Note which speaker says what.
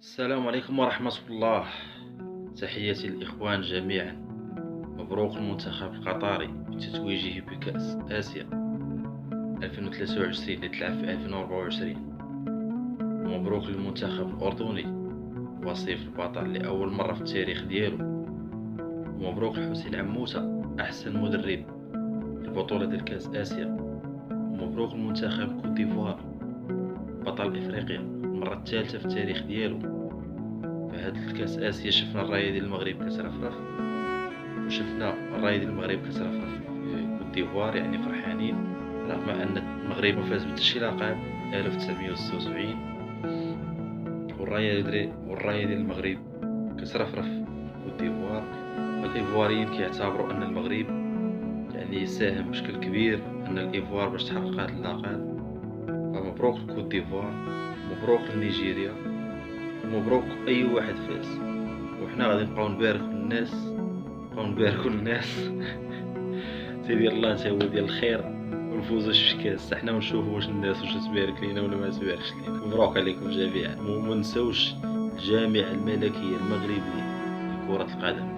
Speaker 1: السلام عليكم ورحمة الله. تحياتي للإخوان جميعا. مبروك المنتخب القطري بتتويجه بكأس آسيا 2023 اللي تلعب في 2024. ومبروك للمنتخب الأردني وصيف البطل لأول مرة في التاريخ ديالو. ومبروك لحسين عموسة أحسن مدرب في البطولة ديال كأس آسيا. ومبروك لمنتخب كوت ديفوار بطل إفريقيا المرة الثالثة في التاريخ ديالو. فهاد الكاس آسيا شفنا الراية ديال المغرب كترفرف، وشفنا الراية ديال المغرب كترفرف في كوت ديفوار، يعني فرحانين رغم أن المغرب فاز بتشي لقب 1976. والراية ديال المغرب كترفرف في كوت ديفوار. الإيفواريين كيعتبروا أن المغرب يعني ساهم بشكل كبير أن الإيفوار باش تحقق هاد اللقب. فمبروك لكوت ديفوار، مبروك لنيجيريا، ومبروك أي واحد فاز. وحنا غادي نبقاو نباركو للناس سيدي الله انت هو ديال الخير، ونفوزو في الكاس حنا ونشوفو واش الناس تبارك لينا ولا ما تباركش لينا. مبروك عليكم جميعا، وما نساوش الجامعة الملكية المغربية لكرة القدم.